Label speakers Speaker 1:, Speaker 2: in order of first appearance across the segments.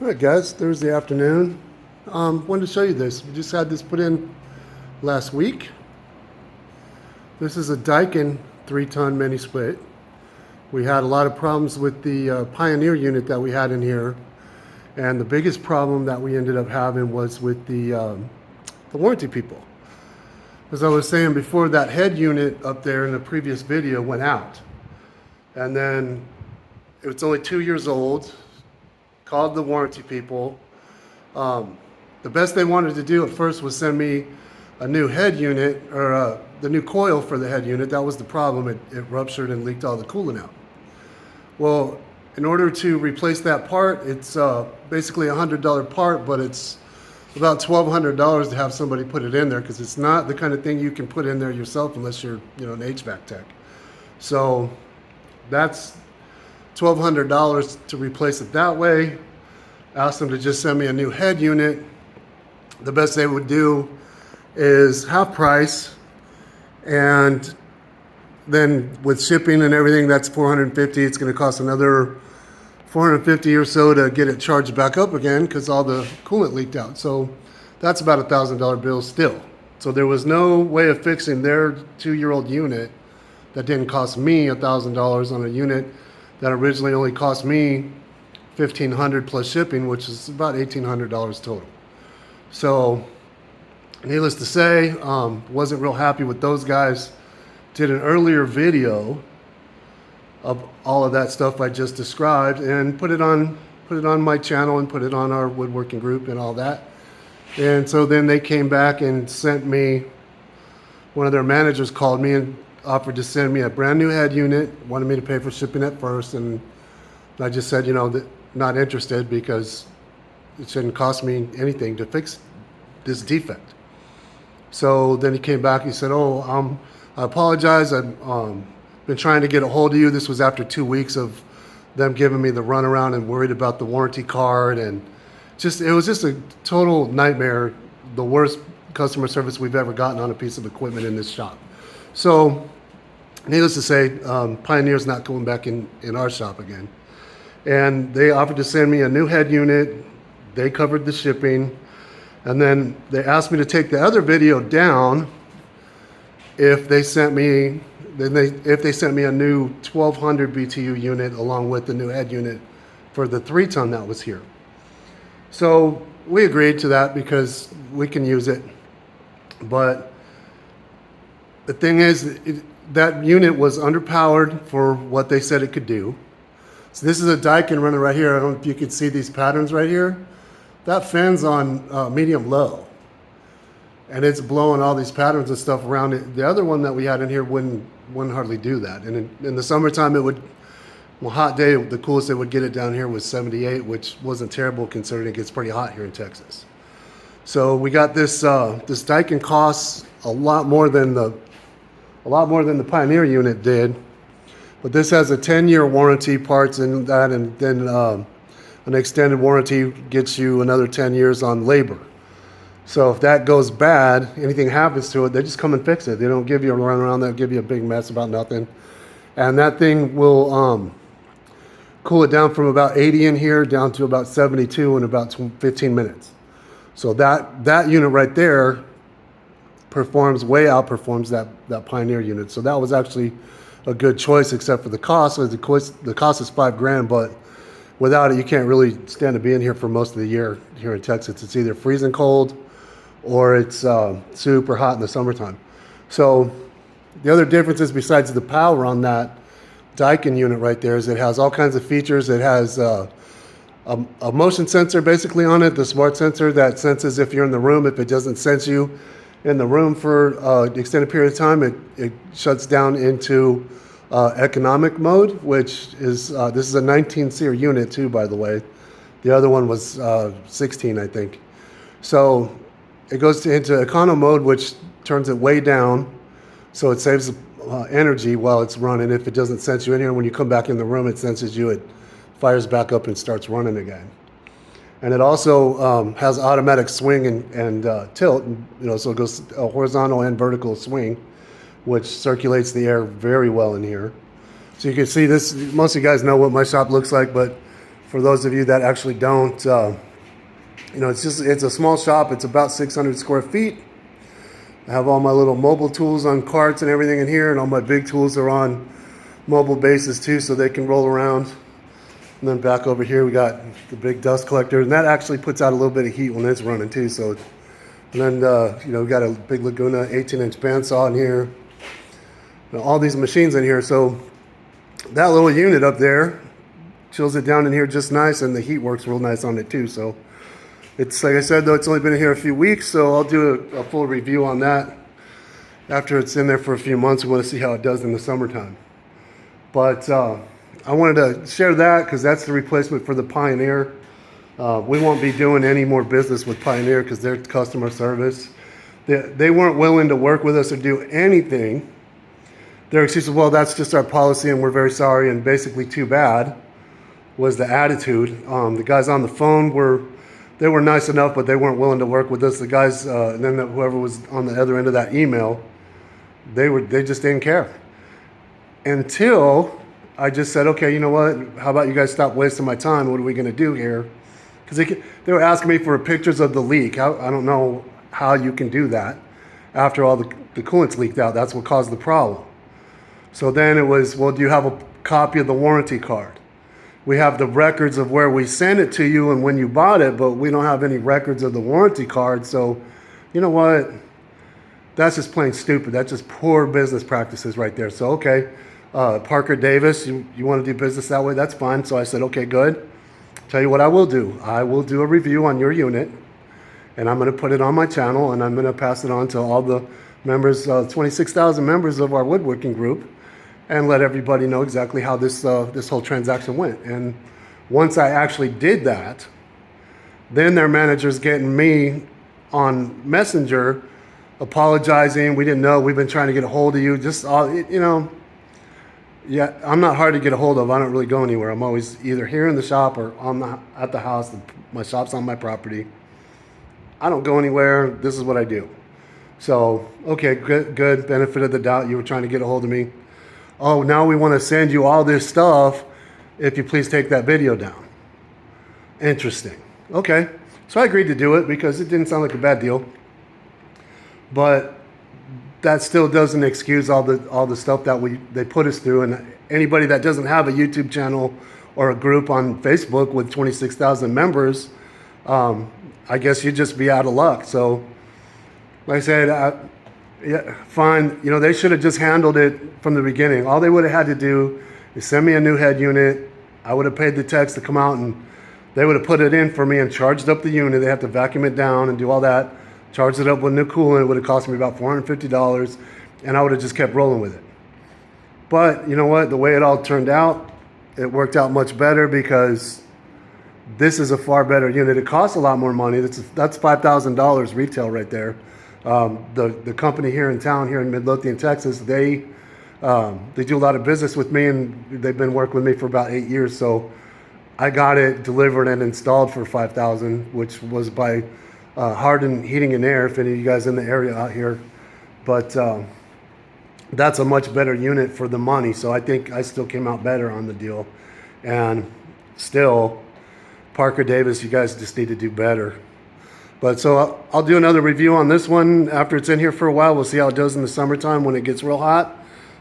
Speaker 1: All right, guys, Thursday afternoon. Wanted to show you this. We just had this put in last week. This is a Daikin 3-ton mini split. We had a lot of problems with the Pioneer unit that we had in here, and the biggest problem that we ended up having was with the warranty people. As I was saying before, that head unit up there in the previous video went out, and then it's only 2 years old. Called the warranty people. The best they wanted to do at first was send me a new head unit, or the new coil for the head unit. That was the problem. It ruptured and leaked all the coolant out. Well, in order to replace that part, it's basically a $100 part, but it's about $1,200 to have somebody put it in there, because it's not the kind of thing you can put in there yourself unless you're, an HVAC tech. So that's $1,200 to replace it that way. Asked them to just send me a new head unit. The best they would do is half price, and then with shipping and everything, that's $450. It's going to cost another $450 or so to get it charged back up again, because all the coolant leaked out. So that's about a $1,000 bill still. So there was no way of fixing their 2-year-old unit that didn't cost me $1,000 on a unit that originally only cost me $1,500 plus shipping, which is about $1,800 total. So needless to say, wasn't real happy with those guys. Did an earlier video of all of that stuff I just described and put it on my channel and put it on our woodworking group and all that. And so then they came back and sent me, one of their managers called me and offered to send me a brand new head unit, wanted me to pay for shipping at first, and I just said, that not interested, because it shouldn't cost me anything to fix this defect. So then he came back, he said, I apologize, I've been trying to get a hold of you. This was after 2 weeks of them giving me the runaround and worried about the warranty card, and it was just a total nightmare, the worst customer service we've ever gotten on a piece of equipment in this shop. So needless to say, Pioneer's not going back in our shop again. And they offered to send me a new head unit. They covered the shipping. And then they asked me to take the other video down if they sent me a new 1200 BTU unit along with the new head unit for the 3-ton that was here. So we agreed to that because we can use it. But the thing is, that unit was underpowered for what they said it could do. So this is a Daikin running right here. I don't know if you can see these patterns right here. That fan's on medium low, and it's blowing all these patterns and stuff around it. The other one that we had in here wouldn't hardly do that. And in the summertime, hot day, the coolest it would get it down here was 78, which wasn't terrible considering it gets pretty hot here in Texas. So we got this Daikin costs a lot more than the Pioneer unit did, but this has a 10-year warranty, parts and that, and then an extended warranty gets you another 10 years on labor. So if that goes bad, anything happens to it, they just come and fix it. They don't give you a runaround. They'll give you a big mess about nothing. And that thing will cool it down from about 80 in here down to about 72 in about 15 minutes. So that unit right there outperforms that Pioneer unit. So that was actually a good choice, except for the cost. The cost is $5,000, but without it, you can't really stand to be in here for most of the year here in Texas. It's either freezing cold or it's super hot in the summertime. So the other differences besides the power on that Daikin unit right there is it has all kinds of features. It has a motion sensor basically on it, the smart sensor that senses if you're in the room. If it doesn't sense you in the room for an extended period of time, it shuts down into economic mode, which is, this is a 19 SEER unit too, by the way. The other one was 16, I think. So it goes into econo mode, which turns it way down, so it saves energy while it's running. If it doesn't sense you in here, when you come back in the room, it senses you, it fires back up and starts running again. And it also has automatic swing and tilt, so it goes a horizontal and vertical swing, which circulates the air very well in here. So you can see this, most of you guys know what my shop looks like, but For those of you that actually don't, it's a small shop. It's about 600 square feet. I have all my little mobile tools on carts and everything in here, and all my big tools are on mobile bases too, so they can roll around. And then back over here, we got the big dust collector, and that actually puts out a little bit of heat when it's running too. So, and then we got a big Laguna 18-inch bandsaw in here. All these machines in here. So that little unit up there chills it down in here just nice, and the heat works real nice on it too. So it's, like I said, though, it's only been in here a few weeks, so I'll do a full review on that after it's in there for a few months. We want to see how it does in the summertime. But I wanted to share that because that's the replacement for the Pioneer. We won't be doing any more business with Pioneer because their customer service, they weren't willing to work with us or do anything. Their excuse was, well, that's just our policy and we're very sorry and basically too bad, was the attitude. The guys on the phone were nice enough, but they weren't willing to work with us. The guys, and then whoever was on the other end of that email, they just didn't care. Until I just said, okay, you know what? How about you guys stop wasting my time? What are we going to do here? Because they were asking me for pictures of the leak. I don't know how you can do that after all the coolant's leaked out. That's what caused the problem. So then it was, well, do you have a copy of the warranty card? We have the records of where we sent it to you and when you bought it, but we don't have any records of the warranty card. So, you know what? That's just plain stupid. That's just poor business practices right there. So, okay. Parker Davis, you want to do business that way? That's fine. So I said, okay, good. Tell you what I will do. I will do a review on your unit, and I'm going to put it on my channel, and I'm going to pass it on to all the members, 26,000 members of our woodworking group, and let everybody know exactly how this whole transaction went. And once I actually did that, then their manager's getting me on Messenger apologizing. We didn't know. We've been trying to get a hold of you. Just all, yeah, I'm not hard to get a hold of. I don't really go anywhere. I'm always either here in the shop or at the house. My shop's on my property. I don't go anywhere. This is what I do. So, okay, good. Benefit of the doubt. You were trying to get a hold of me. Oh, now we want to send you all this stuff. If you please take that video down. Interesting. Okay. So I agreed to do it because it didn't sound like a bad deal. But that still doesn't excuse all the stuff that they put us through. And anybody that doesn't have a YouTube channel or a group on Facebook with 26,000 members, I guess you'd just be out of luck. So, like I said, yeah, fine. They should have just handled it from the beginning. All they would have had to do is send me a new head unit. I would have paid the techs to come out, and they would have put it in for me and charged up the unit. They have to vacuum it down and do all that. Charged it up with new coolant. It would have cost me about $450, and I would have just kept rolling with it. But you know what? The way it all turned out, it worked out much better because this is a far better unit. It costs a lot more money. That's $5,000 retail right there. The company here in town, here in Midlothian, Texas, they do a lot of business with me, and they've been working with me for about 8 years. So I got it delivered and installed for $5,000, which was by Harden Heating and Air, if any of you guys in the area out here. But that's a much better unit for the money. So I think I still came out better on the deal. And still, Parker Davis, you guys just need to do better. But so I'll do another review on this one after it's in here for a while. We'll see how it does in the summertime when it gets real hot.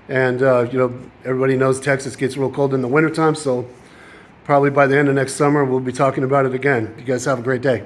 Speaker 1: And, everybody knows Texas gets real cold in the wintertime. So probably by the end of next summer, we'll be talking about it again. You guys have a great day.